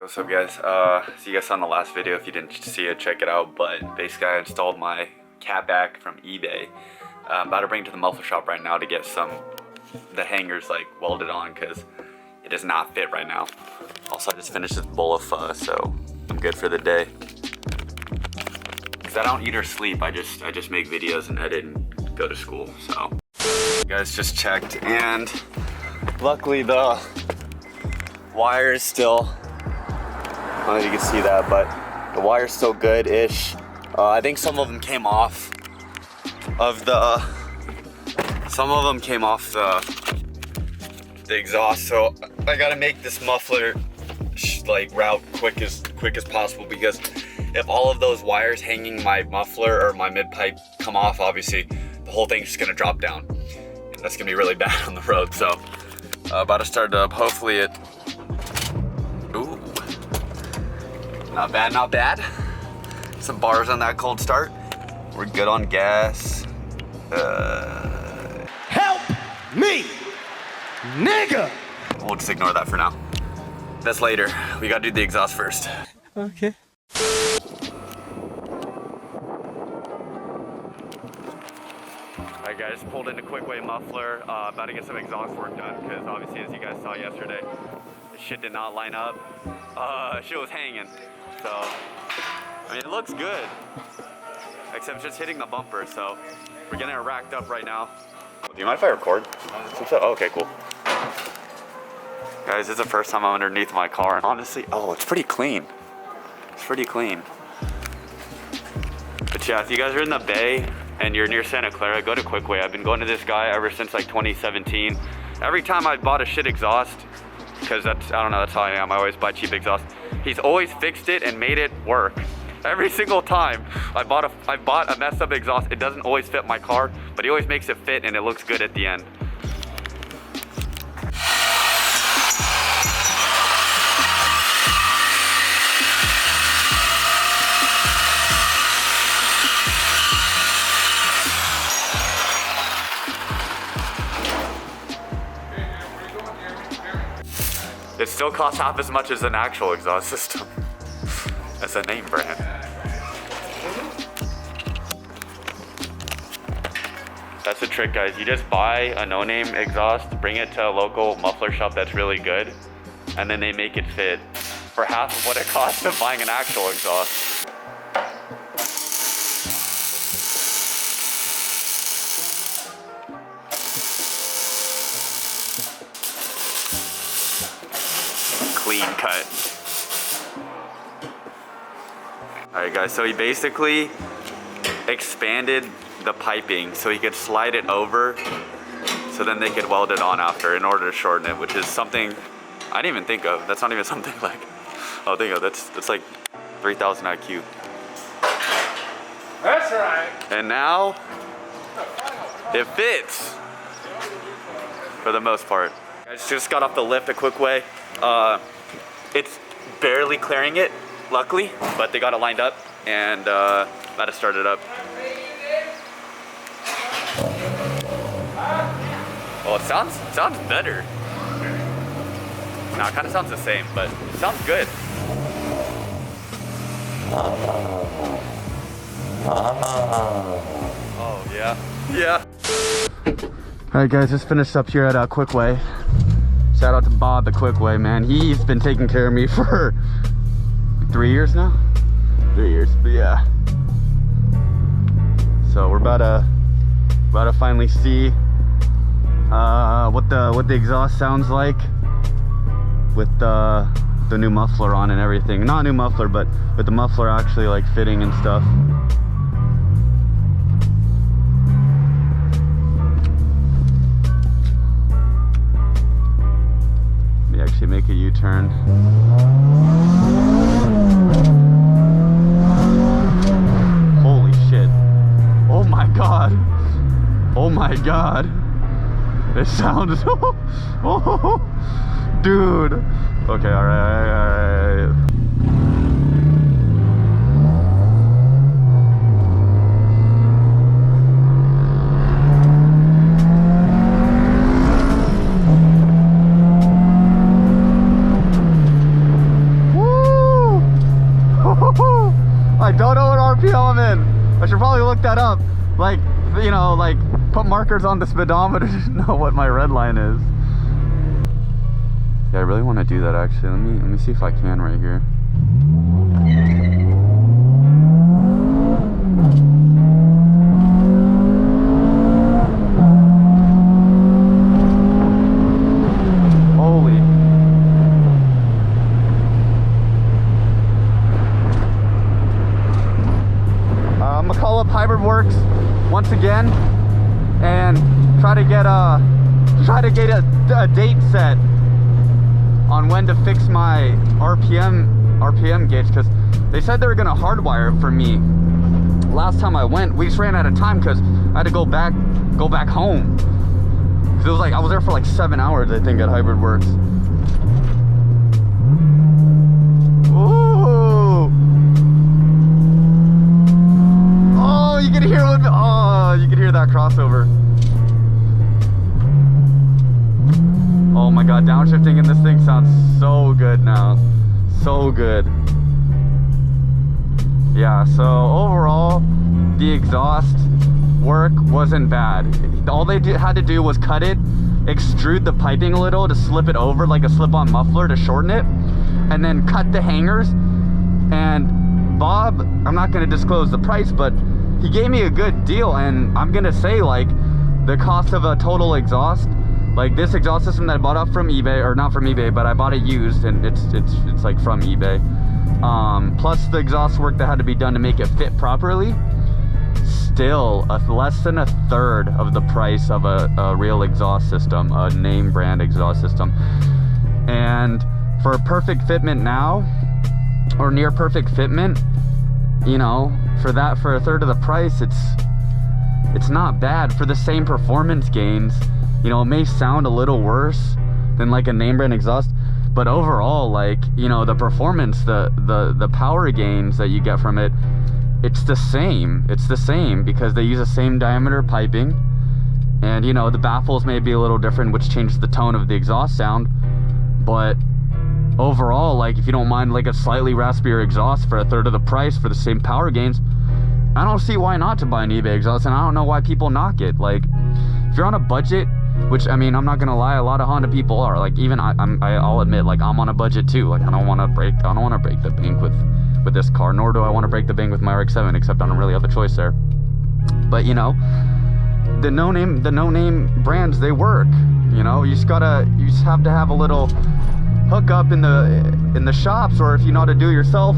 What's up, guys? So you guys saw in the last video, if you didn't see it, check it out. But basically I installed my catback from eBay. I'm about to bring it to the muffler shop right now to get the hangers like welded on, because it does not fit right now. Also, I just finished this bowl of pho, so I'm good for the day. Because I don't eat or sleep, I just make videos and edit and go to school. So you guys just checked, and luckily the wire is still, I don't know if you can see that, but the wire's still good-ish. I think some of them came off of the exhaust, so I gotta make this muffler like route quick as possible, because if all of those wires hanging my muffler or my mid pipe come off, obviously the whole thing's just gonna drop down, and that's gonna be really bad on the road. So about to start up. Hopefully it. Ooh. Not bad, not bad. Some bars on that cold start. We're good on gas. Help me, nigga! We'll just ignore that for now. That's later. We gotta do the exhaust first. Okay. Alright guys, pulled into Kwik-Way Muffler. About to get some exhaust work done, because obviously, as you guys saw yesterday, the shit did not line up. Shit was hanging. So, I mean, it looks good, except it's just hitting the bumper, so we're getting it racked up right now. Do you mind if I record? Oh, okay, cool. Guys, this is the first time I'm underneath my car, and honestly, it's pretty clean. It's pretty clean. But yeah, if you guys are in the Bay and you're near Santa Clara, go to Kwik-Way. I've been going to this guy ever since like 2017. Every time I bought a shit exhaust, because I don't know, that's how I am. I always buy cheap exhaust. He's always fixed it and made it work. Every single time I bought a messed up exhaust, it doesn't always fit my car, but he always makes it fit and it looks good at the end. It still costs half as much as an actual exhaust system. That's a name brand. That's the trick, guys. You just buy a no-name exhaust, bring it to a local muffler shop that's really good, and then they make it fit for half of what it costs of buying an actual exhaust. Clean cut. Alright guys, so he basically expanded the piping so he could slide it over, so then they could weld it on after in order to shorten it, which is something I didn't even think of. That's not even something like I'll think of. That's like 3,000 IQ. That's right. And now it fits for the most part. I just got off the lift at Kwik-Way. It's barely clearing it, luckily, but they got it lined up, and about to start it up. Well, it sounds better. No, it kind of sounds the same, but it sounds good. Oh yeah, yeah. All right, guys, just finished up here at Kwik-Way. Shout out to Bob at Kwik-Way, man. He's been taking care of me for 3 years now. 3 years, but yeah. So we're about to finally see what the exhaust sounds like with the new muffler on and everything. Not new muffler, but with the muffler actually like fitting and stuff. Actually make a U-turn. Holy shit. Oh my god. Oh my god. It sounds oh dude. Okay, alright. Woo! I don't know what RPM I'm in. I should probably look that up. Like, you know, like put markers on the speedometer to know what my red line is. Yeah, I really want to do that actually. Let me see if I can right here. Holy. I'm gonna call up Hybridworks once again and try to get a date set on when to fix my RPM gauge, because they said they were gonna hardwire it for me. Last time I went, we just ran out of time because I had to go back home. Cause it was like I was there for like 7 hours, I think, at Hybridworks. Ooh! Oh, you can hear what? Oh, you can hear that crossover. Oh my god, downshifting in this thing sounds so good now. So good. Yeah, so overall, the exhaust work wasn't bad. All they had to do was cut it, extrude the piping a little to slip it over like a slip-on muffler to shorten it, and then cut the hangers. And Bob, I'm not going to disclose the price, but he gave me a good deal, and I'm going to say, like, the cost of a total exhaust, like this exhaust system that I bought off from eBay, or not from eBay, but I bought it used, and it's like from eBay. Plus the exhaust work that had to be done to make it fit properly, still less than a third of the price of a real exhaust system, a name brand exhaust system. And for a perfect fitment now, or near perfect fitment, you know, for a third of the price, it's not bad for the same performance gains. You know, it may sound a little worse than like a name brand exhaust, but overall, like, you know, the performance, the power gains that you get from it, it's the same. It's the same because they use the same diameter piping, and you know, the baffles may be a little different, which changes the tone of the exhaust sound. But overall, like, if you don't mind like a slightly raspier exhaust for a third of the price for the same power gains, I don't see why not to buy an eBay exhaust, and I don't know why people knock it. Like, if you're on a budget, which, I mean, I'm not gonna lie, a lot of Honda people are. Like, even I'll admit, like, I'm on a budget too. Like, I don't want to break the bank with this car, nor do I want to break the bank with my RX-7, except I don't really have a choice there. But you know, the no name brands, they work. You know, you just have to have a little hookup in the shops, or if you know how to do it yourself,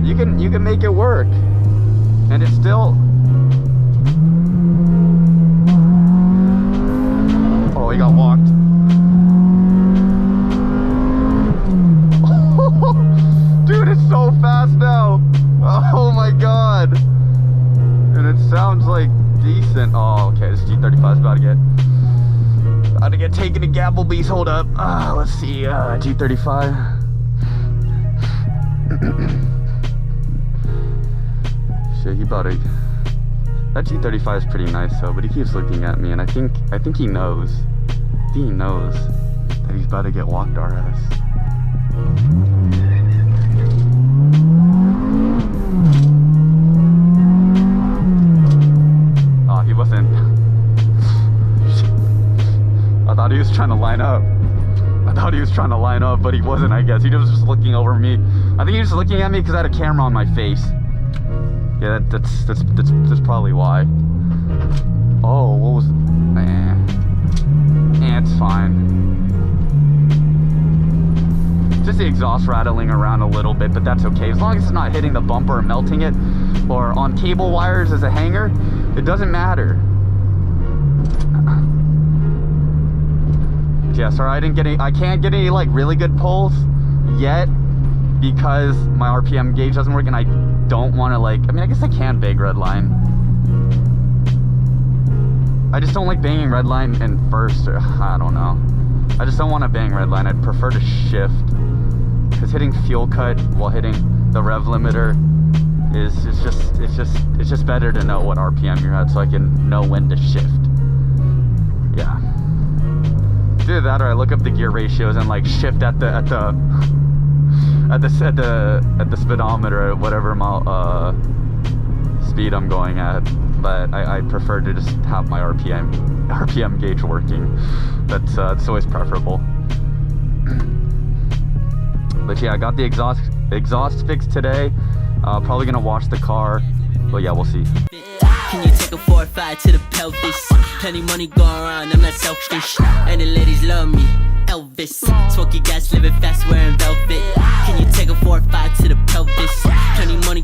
you can make it work. And it's still, oh, he got walked. Dude, it's so fast now. Oh my god. And it sounds like decent. Oh, okay, this G35 is about to get taken to Gabblebees. Hold up. Let's see, G35. Shit, he about to... That G35 is pretty nice though, but he keeps looking at me, and I think he knows. He knows that he's about to get walked our ass. Oh, he wasn't. I thought he was trying to line up. But he wasn't, I guess. He was just looking over me. I think he was just looking at me because I had a camera on my face. Yeah, that's probably why. Oh, what was... it's fine. Just the exhaust rattling around a little bit, but that's okay. As long as it's not hitting the bumper or melting it, or on cable wires as a hanger, it doesn't matter. Yeah, sorry, I can't get any like really good pulls yet because my RPM gauge doesn't work, and I don't want to, like, I mean, I guess I can bang redline. I just don't like banging redline in first, or I don't know. I just don't want to bang redline. I'd prefer to shift, because hitting fuel cut while hitting the rev limiter it's just better to know what RPM you're at, so I can know when to shift. Yeah. Do that, or I look up the gear ratios and like shift at at the speedometer at whatever mile speed I'm going at, but I prefer to just have my RPM gauge working. That's always preferable. But yeah, I got the exhaust fixed today. Probably gonna wash the car, but yeah, we'll see. Can you take a 4 or 5 to the pelvis? Plenty money going around, I'm not selfish. And the ladies love me, Elvis. Smoky gas, living fast, wearing velvet. Can you take a 4 or 5 to the pelvis? Plenty money